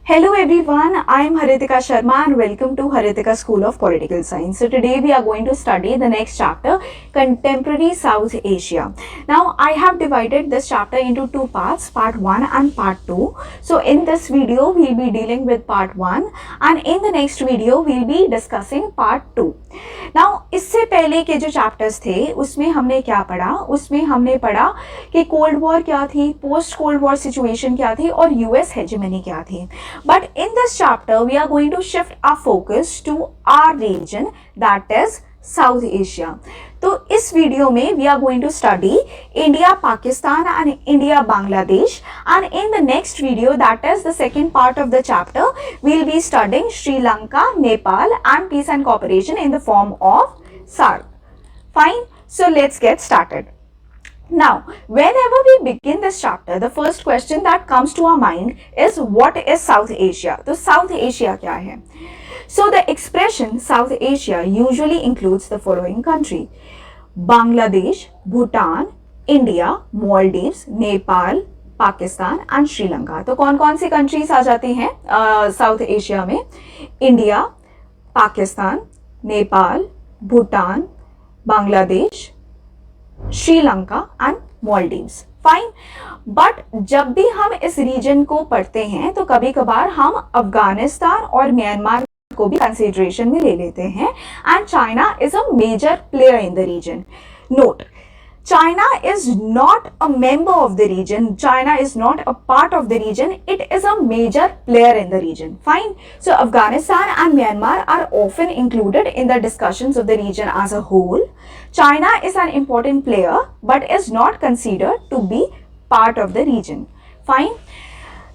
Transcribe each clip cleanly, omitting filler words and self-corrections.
Hello everyone, I am Haritika Sharma and welcome to Haritika School of Political Science. So today we are going to study the next chapter, Contemporary South Asia. Now I have divided this chapter into two parts, part 1 and part 2. So in this video we will be dealing with part 1 and in the next video we will be discussing part 2. Now इससे पहले के जो chapters थे उसमें हमने क्या पढ़ा? उसमें हमने पढ़ा कि कोल्ड वॉर क्या थी, पोस्ट कोल्ड वॉर सिचुएशन क्या थी और यूएस हेजेमनी क्या थी. But in this chapter, we are going to shift our focus to our region, that is South Asia. तो इस वीडियो में we are going to study India, Pakistan and India, Bangladesh. And in the next video, that is the second part of the chapter, we will be studying Sri Lanka, Nepal and peace and cooperation in the form of SAARC. Fine. So let's get started. Now, whenever we begin this chapter, the first question that comes to our mind is what is South Asia? So, South Asia क्या है? So, the expression South Asia usually includes the following country: Bangladesh, Bhutan, India, Maldives, Nepal, Pakistan and Sri Lanka. तो कौन कौन सी countries आ जाती हैं south Asia में? India, Pakistan, Nepal, Bhutan, Bangladesh, Sri Lanka and Maldives. Fine. But जब भी हम इस रीजन को पढ़ते हैं तो कभी कभार हम अफगानिस्तान और म्यांमार को भी कंसिडरेशन में ले लेते हैं. And China is a major player in the region. Note, China is not a member of the region. China is not a part of the region. It is a major player in the region. Fine. So Afghanistan and Myanmar are often included in the discussions of the region as a whole. China is an important player but is not considered to be part of the region. Fine.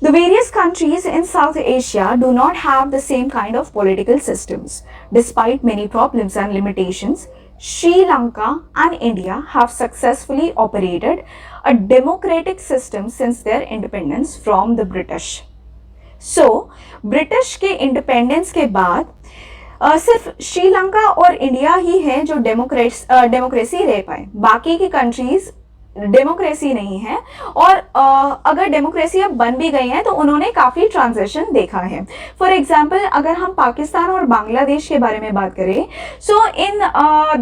The various countries in South Asia do not have the same kind of political systems. Despite many problems and limitations, Sri Lanka and India have successfully operated a democratic system since their independence from the British. So, British के independence के बाद सिर्फ श्रीलंका और India ही है जो democracy रह पाए. बाकी की कंट्रीज डेमोक्रेसी नहीं है और अगर डेमोक्रेसी अब बन भी गई है तो उन्होंने काफ़ी ट्रांजिशन देखा है. फॉर एग्जांपल अगर हम पाकिस्तान और बांग्लादेश के बारे में बात करें, so in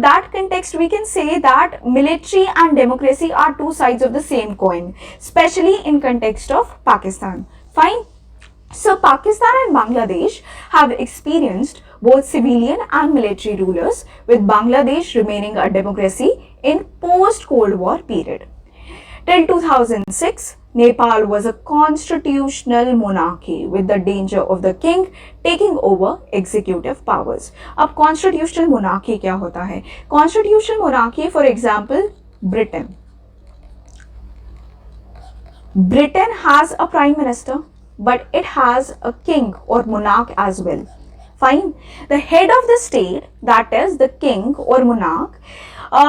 that context we can say that military and democracy are two sides of the same coin, especially in context of Pakistan. Fine. So Pakistan and Bangladesh have experienced both civilian and military rulers, with Bangladesh remaining a democracy in post-Cold War period. Till 2006, Nepal was a constitutional monarchy with the danger of the king taking over executive powers. अब constitutional monarchy क्या होता है? Constitutional monarchy, for example, Britain. Britain has a prime minister, but it has a king or monarch as well. Fine. The head of the state, that is the king or monarch,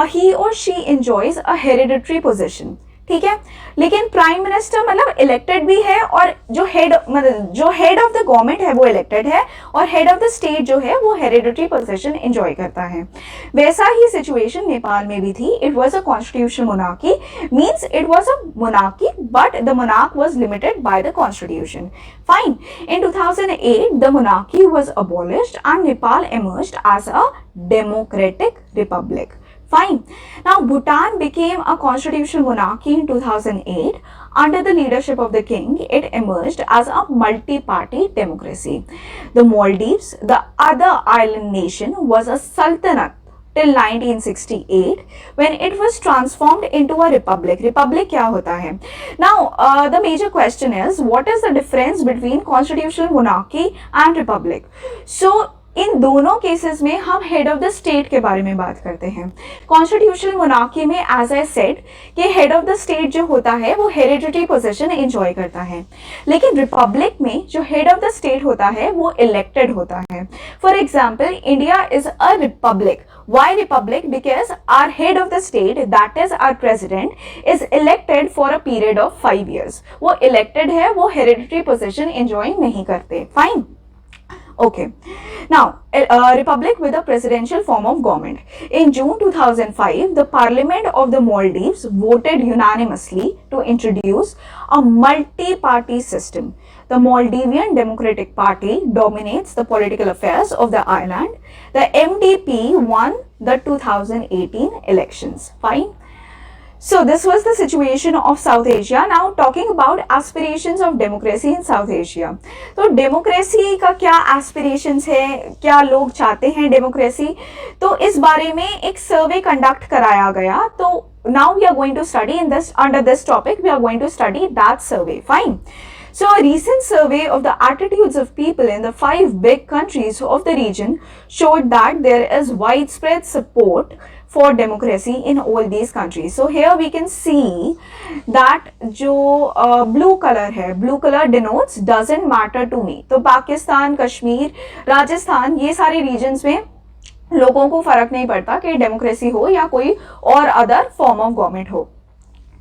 he or she enjoys a hereditary position. ठीक है, लेकिन prime minister मतलब elected भी है और जो head of the government है वो इलेक्टेड है और हेड ऑफ द स्टेट जो है वो हेरिडिटरी पोजीशन एंजॉय करता है. वैसा ही सिचुएशन नेपाल में भी थी. It was a constitutional monarchy, means it was a monarchy but the monarch was limited by the constitution. Fine. In 2008, the monarchy was abolished and Nepal emerged as a democratic republic. Fine. Now, Bhutan became a constitutional monarchy in 2008. Under the leadership of the king, it emerged as a multi-party democracy. The Maldives, the other island nation, was a sultanate till 1968 when it was transformed into a republic. Republic क्या होता है? Now, the major question is, what is the difference between constitutional monarchy and republic? So, इन दोनों cases में हम head of the state के बारे में बात करते हैं. कॉन्स्टिट्यूशनल मोनार्की में एज आई सेड कि हेड ऑफ द स्टेट जो होता है वो हेरिडिटरी पोजीशन एंजॉय करता है, लेकिन रिपब्लिक में जो हेड ऑफ द स्टेट होता है वो इलेक्टेड होता है. For example, India is a republic. Why republic? Because our head of the state, that is our president, is elected for a period of 5 years. वो elected है, वो hereditary position enjoy नहीं करते. Fine. Okay. Now, a republic with a presidential form of government. In June 2005, the Parliament of the Maldives voted unanimously to introduce a multi-party system. The Maldivian Democratic Party dominates the political affairs of the island. The MDP won the 2018 elections. Fine. So this was the situation of South Asia. Now talking about aspirations of democracy in South Asia. तो democracy का क्या aspirations है, क्या लोग चाहते हैं democracy, तो इस बारे में एक सर्वे कंडक्ट कराया गया. तो now we are going to study in this, under this topic we are going to study that survey. Fine. So a recent survey of the attitudes of people in the 5 big countries of the region showed that there is widespread support for democracy in all these countries. So here we can see that जो blue color है, blue color denotes doesn't matter to me. तो पाकिस्तान, कश्मीर, राजस्थान, ये सारे regions में लोगों को फर्क नहीं पड़ता कि डेमोक्रेसी हो या कोई और अदर फॉर्म ऑफ गवर्नमेंट हो.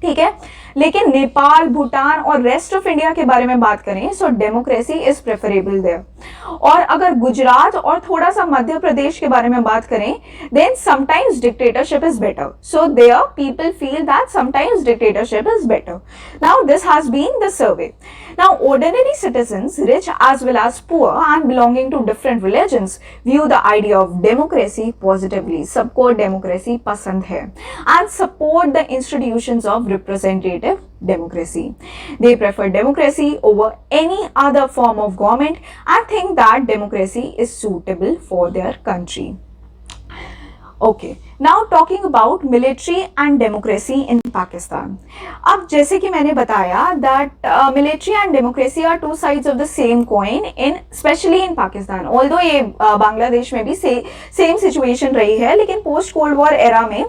ठीक है, लेकिन नेपाल, भूटान और रेस्ट ऑफ इंडिया के बारे में बात करें, सो डेमोक्रेसी इज प्रेफरेबल देयर. और अगर गुजरात और थोड़ा सा मध्य प्रदेश के बारे में बात करें, then sometimes dictatorship is better. So there people feel that sometimes dictatorship is better. Now this has been the survey. Now, ordinary citizens, rich as well as poor and belonging to different religions, view the idea of democracy positively. सबको democracy पसंद है and support the institutions of representative democracy. They prefer democracy over any other form of government and think that democracy is suitable for their country. Okay. Now talking about military and democracy in Pakistan. अब जैसे कि मैंने बताया that military and democracy are two sides of the same coin in especially in Pakistan. Although ये बांग्लादेश में भी same situation रही है, लेकिन post Cold War era में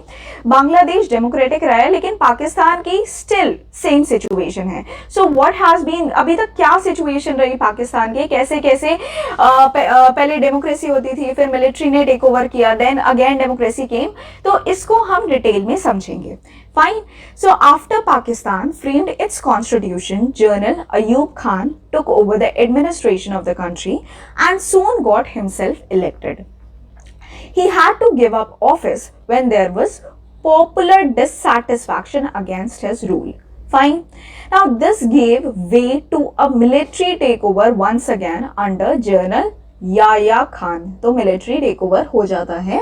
बांग्लादेश डेमोक्रेटिक रहा है, लेकिन पाकिस्तान की still same situation है. So what has been, अभी तक क्या situation रही पाकिस्तान की, कैसे कैसे पहले डेमोक्रेसी होती थी, फिर मिलिट्री ने टेक ओवर किया, देन अगेन डेमोक्रेसी केम. तो इसको हम डिटेल में समझेंगे. Fine. So after Pakistan framed it's constitution, general Ayub Khan took over the administration of the country and soon got himself elected. He had to give up office when there was popular dissatisfaction against his rule. Fine. Now this gave way to a military takeover once again under General Yahya Khan. तो military take over हो जाता है.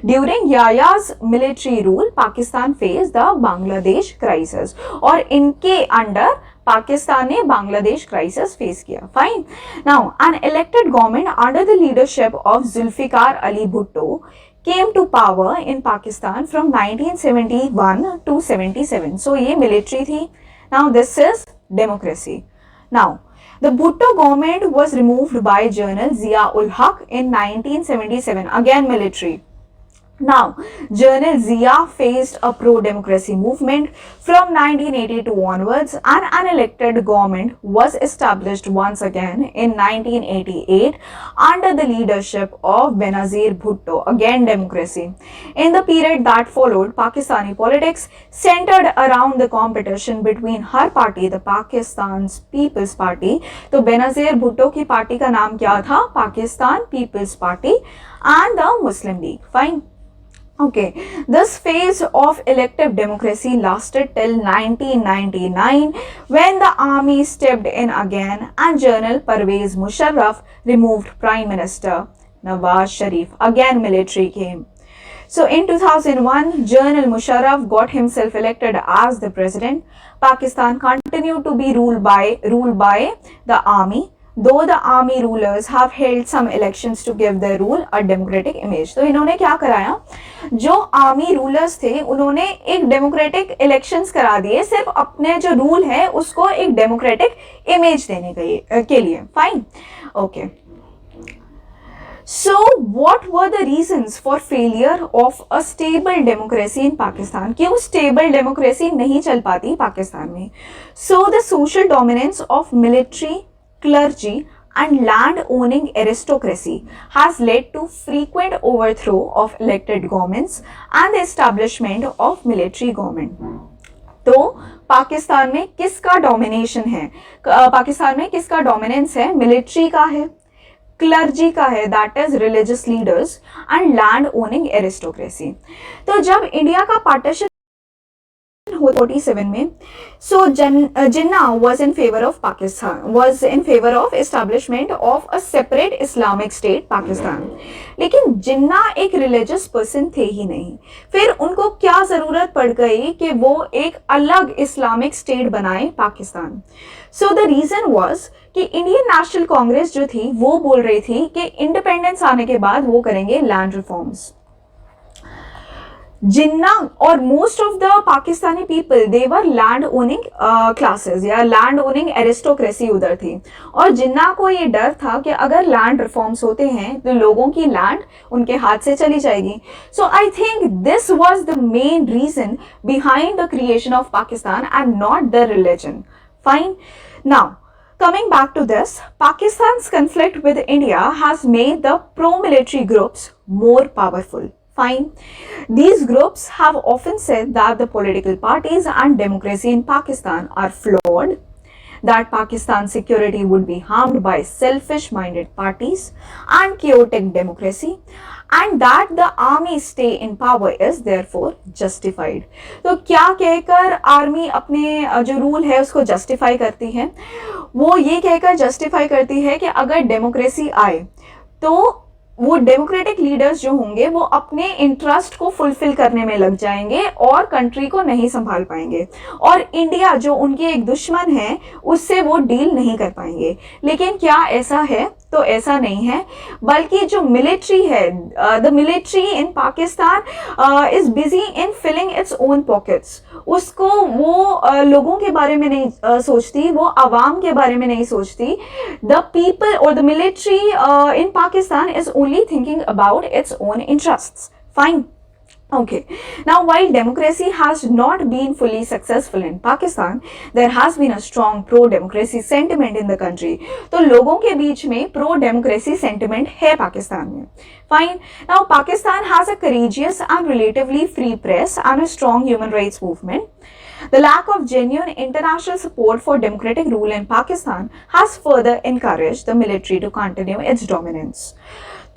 During Yahya's military rule Pakistan face the Bangladesh crisis, और इनके under Pakistan ने Bangladesh crisis face किया. Fine. Now an elected government under the leadership of Zulfikar Ali Bhutto came to power in Pakistan from 1971 to 77. So ये military थी. Now this is democracy. Now the Bhutto government was removed by General Zia-ul Haq in 1977. Again military. Now, General Zia faced a pro-democracy movement from 1982 onwards, and an elected government was established once again in 1988 under the leadership of Benazir Bhutto. Again democracy. In the period that followed, Pakistani politics centered around the competition between her party, the Pakistan's People's Party. तो Benazir Bhutto की party का नाम क्या था? Pakistan People's Party, and the Muslim League. Fine. Okay, this phase of elective democracy lasted till 1999 when the army stepped in again and General Pervez Musharraf removed Prime Minister Nawaz Sharif. Again military came. So in 2001, General Musharraf got himself elected as the president. Pakistan continued to be ruled by the army. Though the army rulers have held some elections to give their rule a democratic image. तो इन्होंने क्या कराया, जो army rulers थे उन्होंने एक democratic elections करा दिए, सिर्फ अपने जो रूल है उसको एक डेमोक्रेटिक इमेज देने के लिए. Fine. Okay. So what were the reasons for failure of a stable democracy in Pakistan? क्यों stable democracy नहीं चल पाती पाकिस्तान में? So the social dominance of military, clergy and land-owning aristocracy has led to frequent overthrow of elected governments and the establishment of military government. तो पाकिस्तान में किसका domination है? पाकिस्तान में किसका डोमिनेंस है? मिलिट्री का है, क्लर्जी का है, that is religious leaders and land owning aristocracy. तो जब इंडिया का पार्टीशन 47 में, so Jinnah was in favor of Pakistan, was in favor of establishment of a separate Islamic state Pakistan। लेकिन जिन्ना एक रिलीजियस पर्सन थे ही नहीं, फिर उनको क्या जरूरत पड़ गई कि वो एक अलग इस्लामिक स्टेट बनाए Pakistan. So the reason was कि इंडियन नेशनल कांग्रेस जो थी वो बोल रही थी कि इंडिपेंडेंस आने के बाद वो करेंगे लैंड रिफॉर्म्स। जिन्ना और most of the Pakistani people they were land owning classes या लैंड ओनिंग एरिस्टोक्रेसी उधर थी, और जिन्ना को ये डर था कि अगर लैंड रिफॉर्म्स होते हैं तो लोगों की लैंड उनके हाथ से चली जाएगी। So I think this was the main reason behind the creation of Pakistan and not the religion. Fine, now coming back to this, Pakistan's conflict with India has made the pro-military groups more powerful. Fine. These groups have often said that the political parties and democracy in Pakistan are flawed, that Pakistan's security would be harmed by selfish-minded parties and chaotic democracy, and that the army stay in power is therefore justified। तो क्या कहकर army अपने जो rule है उसको justify करती है? वो ये कहकर जस्टिफाई करती है कि अगर डेमोक्रेसी आए तो वो डेमोक्रेटिक लीडर्स जो होंगे वो अपने इंटरेस्ट को फुलफिल करने में लग जाएंगे और कंट्री को नहीं संभाल पाएंगे, और इंडिया जो उनकी एक दुश्मन है उससे वो डील नहीं कर पाएंगे। लेकिन क्या ऐसा है? तो ऐसा नहीं है, बल्कि जो मिलिट्री है, the military in Pakistan is busy in filling its own pockets. उसको वो लोगों के बारे में नहीं सोचती, वो आवाम के बारे में नहीं सोचती। द पीपल और the military in Pakistan is only thinking about its own interests. Fine, okay, now while democracy has not been fully successful in Pakistan, there has been a strong pro-democracy sentiment in the country। तो लोगों के बीच में pro-democracy sentiment है पाकिस्तान में। Fine, now Pakistan has a courageous and relatively free press and a strong human rights movement। The lack of genuine international support for democratic rule in Pakistan has further encouraged the military to continue its dominance।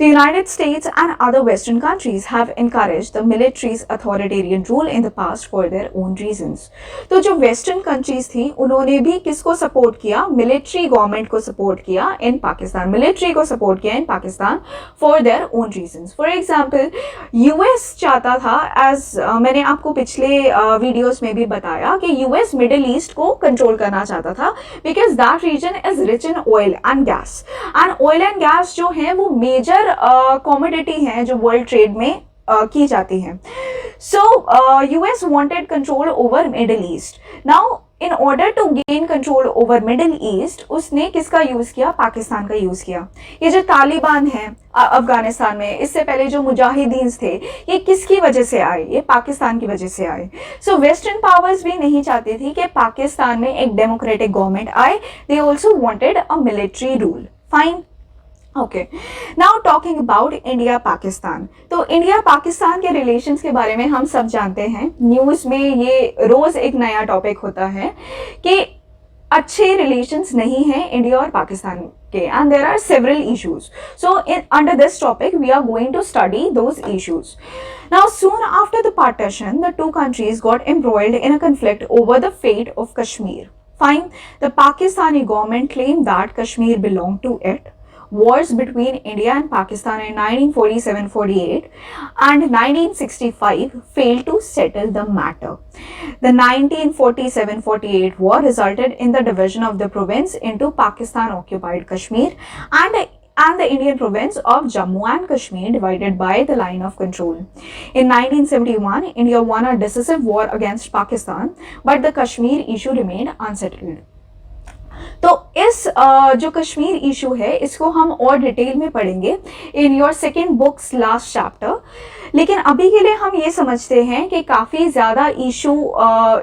The United States and other Western countries have encouraged the military's authoritarian rule in the past for their own reasons। तो जो western countries थी उन्होंने भी किसको support किया? Military government को support किया in Pakistan, military को सपोर्ट किया in Pakistan for their own reasons. For example, US चाहता था, एज मैंने आपको पिछले वीडियोस में भी बताया कि यूएस मिडिल ईस्ट को कंट्रोल करना चाहता था because that region is rich in oil and gas, and oil and gas जो है वो मेजर कमोडिटी है जो वर्ल्ड ट्रेड में की जाती है। So US wanted control over Middle East. Now in order to gain control over Middle East उसने किसका यूज किया? पाकिस्तान का यूज किया। ये जो तालिबान है अफगानिस्तान में, इससे पहले जो मुजाहिदीन थे, ये किसकी वजह से आए? ये पाकिस्तान की वजह से आए। सो वेस्टर्न पावर्स भी नहीं चाहती थी कि पाकिस्तान में एक डेमोक्रेटिक गवर्नमेंट आए, they also wanted a military rule. Fine, okay, now talking about India Pakistan. तो इंडिया पाकिस्तान के रिलेशंस के बारे में हम सब जानते हैं, न्यूज में ये रोज एक नया टॉपिक होता है कि अच्छे रिलेशंस नहीं हैं इंडिया और पाकिस्तान के, and there are several issues. So in under this topic we are going to study those issues. Now soon after the partition the two countries got embroiled in a conflict over the fate of Kashmir. Fine, the Pakistani government claim that Kashmir belong to it. Wars between India and Pakistan in 1947-48 and 1965 failed to settle the matter। The 1947-48 war resulted in the division of the province into Pakistan-occupied Kashmir and the Indian province of Jammu and Kashmir divided by the line of control। In 1971, India won a decisive war against Pakistan, but the Kashmir issue remained unsettled। तो इस जो Kashmir issue है इसको हम और detail में पढ़ेंगे in your second books last chapter. लेकिन अभी के लिए हम ये समझते हैं कि काफ़ी ज़्यादा इशू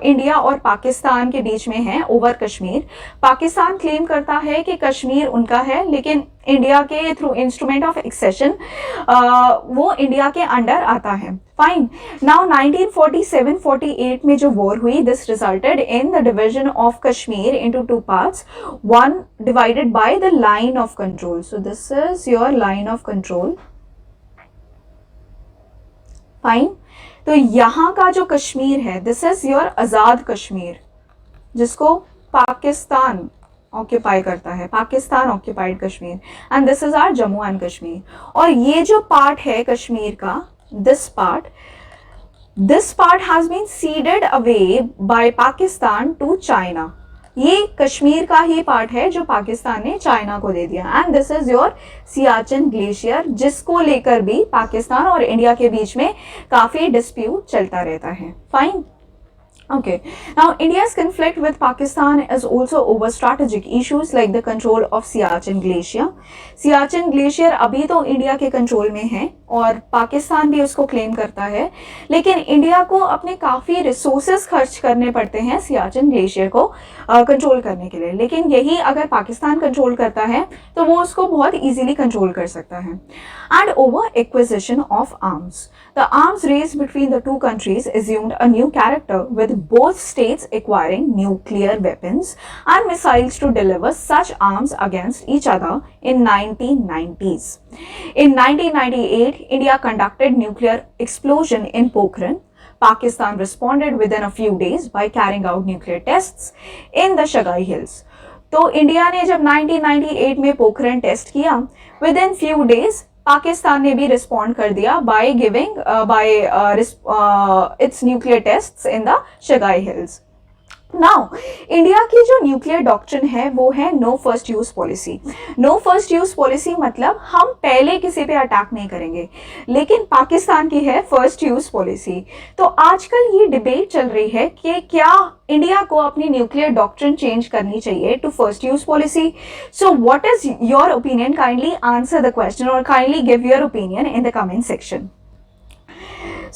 इंडिया और पाकिस्तान के बीच में है ओवर कश्मीर। पाकिस्तान क्लेम करता है कि कश्मीर उनका है, लेकिन इंडिया के थ्रू इंस्ट्रूमेंट ऑफ एक्सेशन वो इंडिया के अंडर आता है। फाइन। नाउ 1947-48 में जो वॉर हुई, this resulted in the division of Kashmir into two parts, one divided by the line of control. So this is your line of control. Fine. तो यहां का जो कश्मीर है, this is your Azad Kashmir, जिसको पाकिस्तान ऑक्यूपाई करता है, Pakistan occupied Kashmir, and this is our Jammu and Kashmir. और ये जो पार्ट है कश्मीर का, this part has been ceded away by Pakistan to China. ये कश्मीर का ही पार्ट है जो पाकिस्तान ने चाइना को दे दिया। And this is your Siachen glacier, जिसको लेकर भी पाकिस्तान और इंडिया के बीच में काफी डिस्प्यूट चलता रहता है। Fine. Okay, now India's conflict with Pakistan is also over strategic issues like the control of Siachen Glacier. Siachen Glacier अभी तो इंडिया के कंट्रोल में है और पाकिस्तान भी उसको क्लेम करता है, लेकिन इंडिया को अपने काफ़ी रिसोर्सेज खर्च करने पड़ते हैं सियाचिन ग्लेशियर को कंट्रोल करने के लिए। लेकिन यही अगर पाकिस्तान कंट्रोल करता है तो वो उसको बहुत इजीली कंट्रोल कर सकता है। And over acquisition of arms, the arms race between the two countries assumed a new character, with both states acquiring nuclear weapons and missiles to deliver such arms against each other in 1990s. In 1998, India conducted nuclear explosion in Pokhran. Pakistan responded within a few days by carrying out nuclear tests in the Shagai Hills. तो India ने जब 1998 में Pokhran test किया, within few days Pakistan ने भी respond कर दिया by giving its nuclear tests in the Shagai Hills. Now India की जो न्यूक्लियर डॉक्ट्रिन है वो है no first use policy. No first use policy मतलब हम पहले किसी पे अटैक नहीं करेंगे, लेकिन पाकिस्तान की है फर्स्ट यूज पॉलिसी। तो आजकल ये डिबेट चल रही है कि क्या इंडिया को अपनी न्यूक्लियर डॉक्ट्रिन चेंज करनी चाहिए to first use policy. So what is your opinion? Kindly answer the question और kindly give your opinion in the comment section.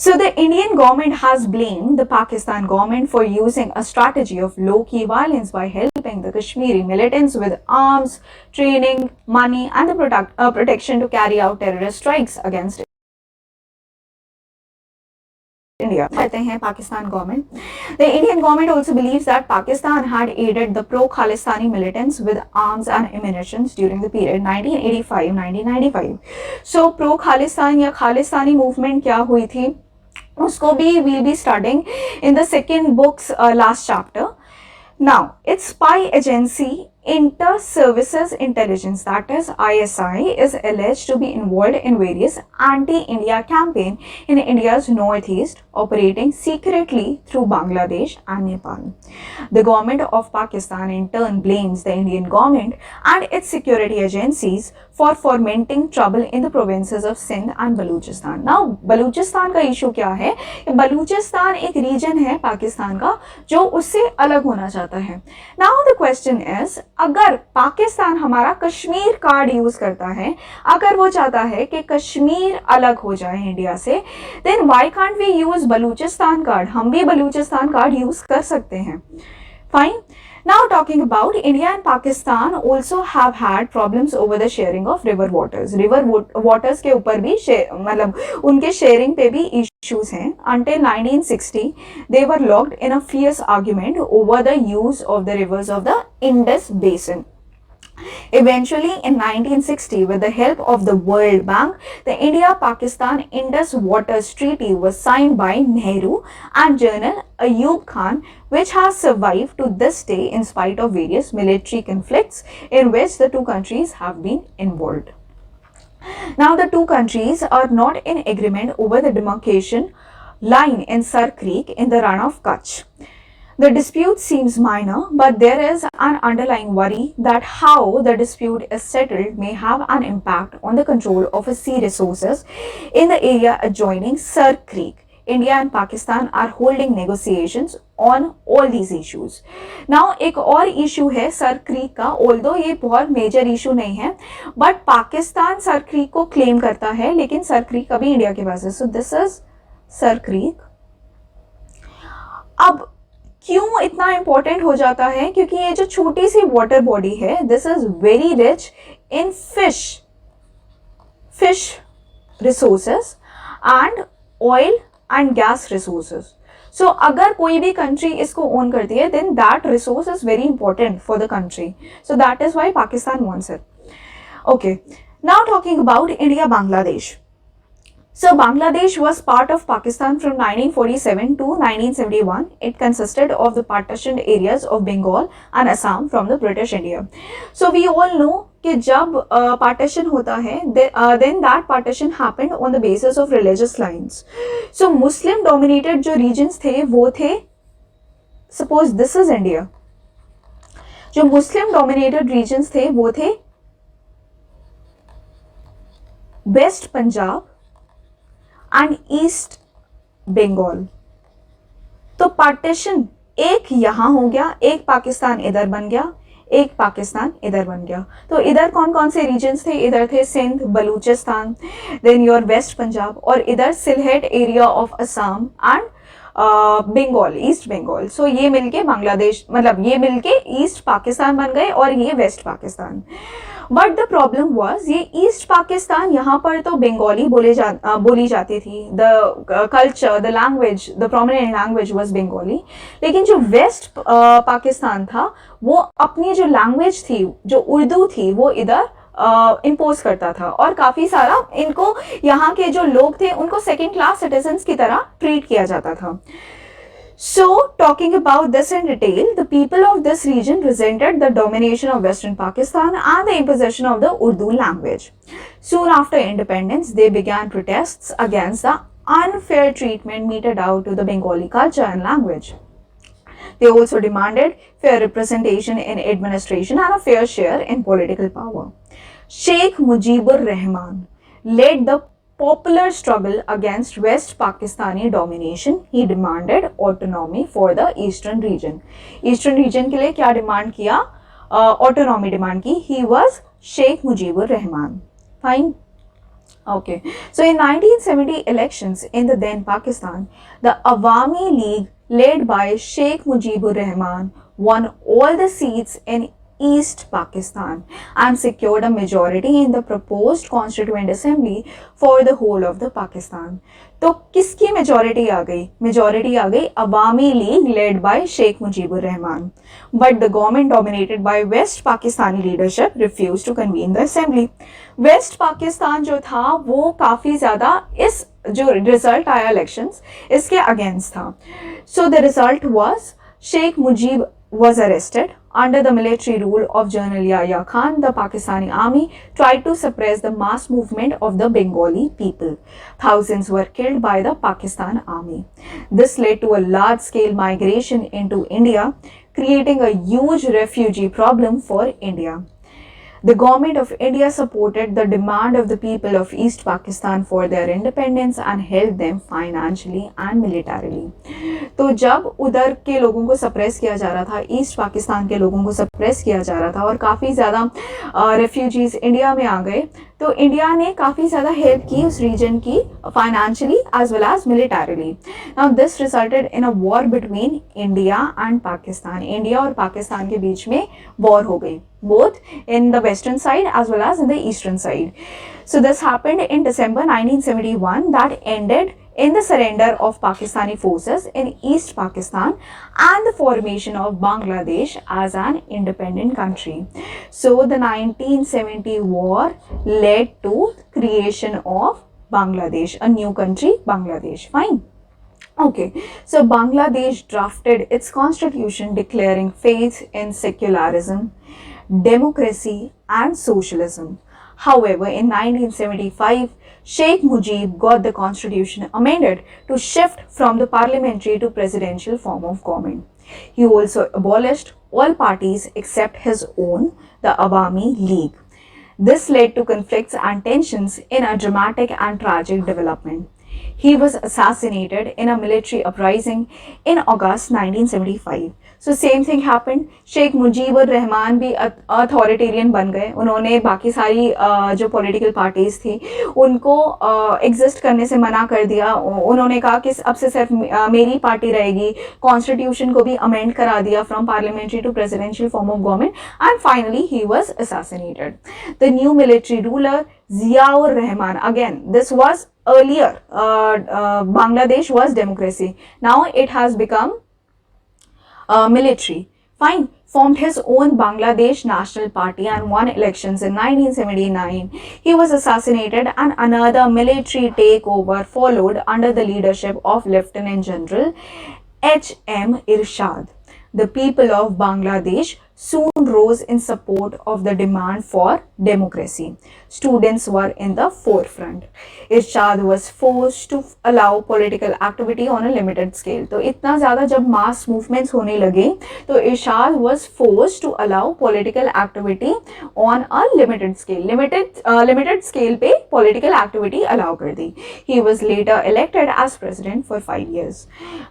So the Indian government has blamed the Pakistan government for using a strategy of low-key violence by helping the Kashmiri militants with arms, training, money and the protection to carry out terrorist strikes against India. कहते हैं Pakistan government. The Indian government also believes that Pakistan had aided the pro-Khalistani militants with arms and ammunition during the period 1985-1995. So pro-Khalistan या Khalistani movement क्या हुई थी, उसको भी we'll be studying in the second book's last chapter. Now, its spy agency Inter-Services Intelligence, that is ISI, is alleged to be involved in various anti-India campaign in India's northeast, operating secretly through Bangladesh and Nepal. The government of Pakistan in turn blames the Indian government and its security agencies for fomenting trouble in the provinces of Sindh and Balochistan. Now, Balochistan का issue क्या है? बलूचिस्तान एक reason है पाकिस्तान का जो उससे अलग होना चाहता है। Now the question is, अगर पाकिस्तान हमारा कश्मीर कार्ड यूज करता है, अगर वो चाहता है कि कश्मीर अलग हो जाए इंडिया से, then why can't we use Balochistan card? हम भी बलूचिस्तान कार्ड यूज कर सकते हैं। Fine. Now talking about India and Pakistan also have had problems over the sharing of river waters. River waters के ऊपर भी मतलब उनके sharing पे भी issues हैं. Until 1960, they were locked in a fierce argument over the use of the rivers of the Indus Basin. Eventually, in 1960, with the help of the World Bank, the India-Pakistan Indus Waters Treaty was signed by Nehru and General Ayub Khan, which has survived to this day in spite of various military conflicts in which the two countries have been involved. Now, the two countries are not in agreement over the demarcation line in Sar Creek in the run of Kutch. The dispute seems minor, but there is an underlying worry that how the dispute is settled may have an impact on the control of sea resources in the area adjoining Sar Creek. India and Pakistan are holding negotiations on all these issues. Now एक और issue है sir creek का, although ये बहुत major issue नहीं है, but Pakistan sir creek को claim करता है, लेकिन सर क्रीक अभी इंडिया के पास है. So this is sir creek. अब क्यों इतना इंपॉर्टेंट हो जाता है? क्योंकि ये जो छोटी सी वाटर बॉडी है, this is very rich in fish resources and oil and gas resources. So अगर कोई भी कंट्री इसको ओन करती है, then that resource is very important for the country. So that is why Pakistan wants it. Okay, now talking about India Bangladesh. So Bangladesh was part of Pakistan from 1947 to 1971. It consisted of the partitioned areas of Bengal and Assam from the British India. So we all know कि जब partition होता है, then that partition happened on the basis of religious lines. So Muslim dominated जो regions थे वो थे, suppose this is India, जो Muslim dominated regions थे वो थे West Punjab and East Bengal. तो पार्टीशन एक यहाँ हो गया, एक पाकिस्तान इधर बन गया, एक पाकिस्तान इधर बन गया. तो इधर कौन कौन से रीजन्स थे? इधर थे Sindh, Balochistan, then your West Punjab, और इधर Sylhet area of Assam and Bengal, East Bengal. So ये मिलके बांग्लादेश, मतलब ये मिलके ईस्ट पाकिस्तान बन गए और ये West Pakistan. But the problem was, ये ईस्ट पाकिस्तान यहाँ पर तो बंगाली बोली जाती थी. The culture, the language, the prominent language was Bengali. लेकिन जो वेस्ट पाकिस्तान था वो अपनी जो लैंग्वेज थी, जो उर्दू थी, वो इधर इम्पोज करता था. और काफ़ी सारा इनको, यहाँ के जो लोग थे उनको सेकेंड क्लास सिटीजन्स की तरह ट्रीट किया जाता था. So, talking about this in detail, the people of this region resented the domination of Western Pakistan and the imposition of the Urdu language. Soon after independence, they began protests against the unfair treatment meted out to the Bengali culture and language. They also demanded fair representation in administration and a fair share in political power. Sheikh Mujibur Rahman led the popular struggle against West Pakistani domination. He demanded autonomy for the eastern region. Eastern region के लिए क्या demand किया? Autonomy demand की. He was Sheikh Mujibur Rahman. Fine. Okay. So in 1970 elections in the then Pakistan, the Awami League led by Sheikh Mujibur Rahman won all the seats in East Pakistan and secured a majority in the proposed constituent assembly for the whole of the Pakistan. तो किसकी majority आ गई? Majority आ गई Awami League led by Sheikh Mujibur Rahman. But the government dominated by West Pakistani leadership refuse to convene the assembly. West Pakistan जो था वो काफ़ी ज़्यादा इस जो रिजल्ट आया इलेक्शंस इसके अगेंस्ट था. So the result was Sheikh Mujib was arrested. Under the military rule of General Yahya Khan, the Pakistani army tried to suppress the mass movement of the Bengali people. Thousands were killed by the Pakistan army. This led to a large-scale migration into India, creating a huge refugee problem for India. The government of India supported the demand of the people of East Pakistan for their independence and helped them financially and militarily. तो जब उधर के लोगों को suppress किया जा रहा था, ईस्ट पाकिस्तान के लोगों को सप्रेस किया जा रहा था और काफ़ी ज़्यादा रेफ्यूजीज इंडिया में आ गए, तो इंडिया ने काफ़ी ज़्यादा हेल्प की उस रीजन की financially as well as militarily. Now this resulted in a war between India and Pakistan. India और पाकिस्तान के बीच में वॉर हो गई, both in the western side as well as in the eastern side. So this happened in December 1971, that ended in the surrender of Pakistani forces in East Pakistan and the formation of Bangladesh as an independent country. So the 1970 war led to creation of Bangladesh, a new country, Bangladesh. Fine. Okay, so Bangladesh drafted its constitution declaring faith in secularism, democracy and socialism. However, in 1975, Sheikh Mujib got the constitution amended to shift from the parliamentary to presidential form of government. He also abolished all parties except his own, the Awami League. This led to conflicts and tensions in a dramatic and tragic development. He was assassinated in a military uprising in August 1975. So same thing happened. Sheikh Mujibur Rahman भी authoritarian बन गए. उन्होंने बाकी सारी जो political parties थी उनको exist करने से मना कर दिया. उन्होंने कहा कि अब से सिर्फ मेरी पार्टी रहेगी. कॉन्स्टिट्यूशन को भी अमेंड करा दिया from parliamentary to presidential form of government, and finally he was assassinated. The new military ruler Ziaur Rahman, again this was earlier, Bangladesh was democracy, now it has become military. Fine. Formed his own Bangladesh National Party and won elections in 1979. He was assassinated and another military takeover followed under the leadership of Lieutenant General H.M. Irshad. The people of Bangladesh soon rose in support of the demand for democracy. Students were in the forefront. Irshad was forced to allow political activity on a limited scale. तो इतना ज़्यादा जब mass movements होने लगे तो Irshad was forced to allow political activity on a limited scale. Limited scale पे political activity allow कर दी. He was later elected as president for 5 years.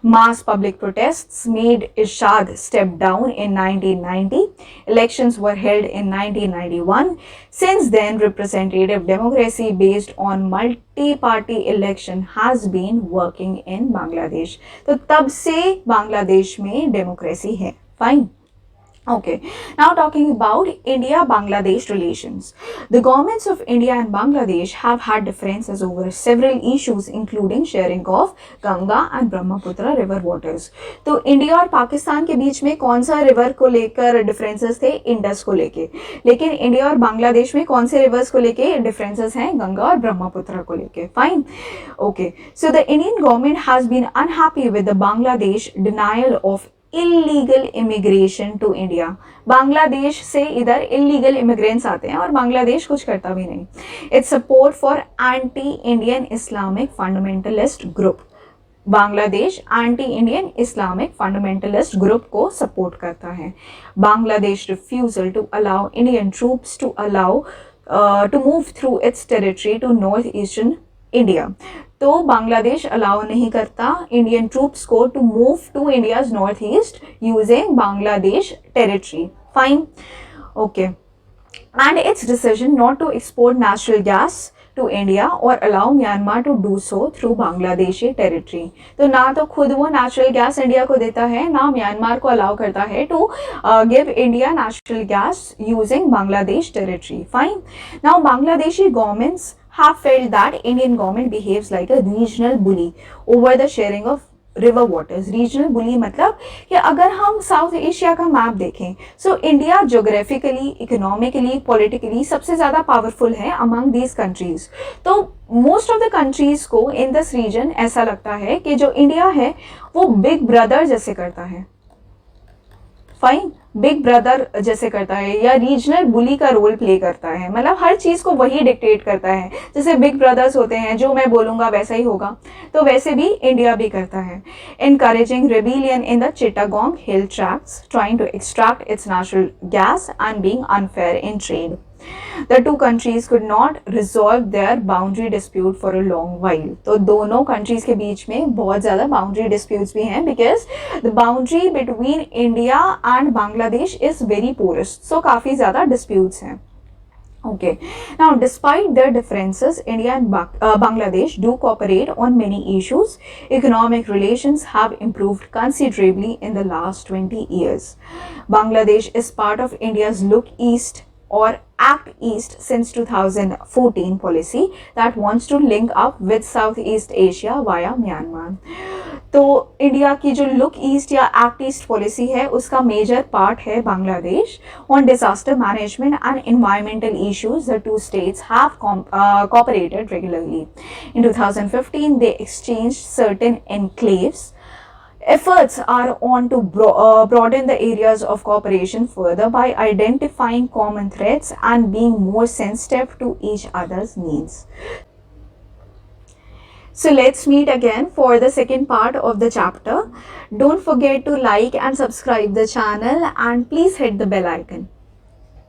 Mass public protests made Irshad step down in 1990. Elections were held in 1991. Since then, representative democracy based on multi-party election has been working in Bangladesh. तो तब से बांग्लादेश में democracy है. Fine. Okay, now talking about India-Bangladesh relations. The governments of India and Bangladesh have had differences over several issues including sharing of Ganga and Brahmaputra river waters. तो India और पाकिस्तान के बीच में कौन सा रिवर को लेकर डिफरेंसेस थे? इंडस को लेके. लेकिन इंडिया और बांग्लादेश में कौन से रिवर्स को लेके डिफरेंसेस हैं? गंगा और ब्रह्मपुत्र को लेके. Fine. Okay, so the Indian government has been unhappy with the Bangladesh denial of illegal immigration to India. Bangladesh से इधर इलीगल इमिग्रेंट्स आते हैं और बांग्लादेश कुछ करता भी नहीं. Its support for anti Indian Islamic fundamentalist group. Bangladesh anti Indian Islamic fundamentalist group को सपोर्ट करता है. Bangladesh refusal to allow Indian troops to move through its territory to north eastern India. तो बांग्लादेश अलाउ नहीं करता इंडियन ट्रूप्स को to move to India's north east using Bangladesh territory. Fine. Okay, and its decision not to export natural gas to India और allow Myanmar to do so through Bangladeshi territory. तो ना तो खुद वो नेचुरल गैस इंडिया को देता है, ना म्यांमार को अलाउ करता है to give India natural gas using Bangladesh territory. Fine. Now Bangladeshi governments have felt that Indian government behaves like a regional bully over the sharing of river waters. Regional bully मतलब कि अगर हम साउथ एशिया का map देखें, so India geographically, economically, politically सबसे ज़्यादा powerful है among these countries. तो मोस्ट ऑफ द कंट्रीज को इन दिस रीजन ऐसा लगता है कि जो इंडिया है वो बिग ब्रदर जैसे करता है. फाइन. बिग ब्रदर जैसे करता है या रीजनल बुली का रोल प्ले करता है. मतलब हर चीज़ को वही डिक्टेट करता है. जैसे बिग ब्रदर्स होते हैं, जो मैं बोलूँगा वैसा ही होगा, तो वैसे भी इंडिया भी करता है. encouraging rebellion in the Chittagong hill tracts, trying to extract its natural gas and being unfair in trade. The two countries could not resolve their boundary dispute for a long while. तो दोनों countries के बीच में बहुत ज़्यादा boundary disputes भी हैं because the boundary between India and Bangladesh is very porous. So काफ़ी ज़्यादा disputes हैं. Okay. Now, despite their differences, India and Bangladesh do cooperate on many issues. Economic relations have improved considerably in the last 20 years. Bangladesh is part of India's Look East or Act East since 2014 policy that wants to link up with Southeast Asia via Myanmar. तो India की जो look east या act east policy है उसका major part है Bangladesh. On disaster management and environmental issues the two states have cooperated regularly. In 2015 they exchanged certain enclaves. Efforts are on to broaden the areas of cooperation further by identifying common threats and being more sensitive to each other's needs. So let's meet again for the second part of the chapter. Don't forget to like and subscribe the channel and please hit the bell icon.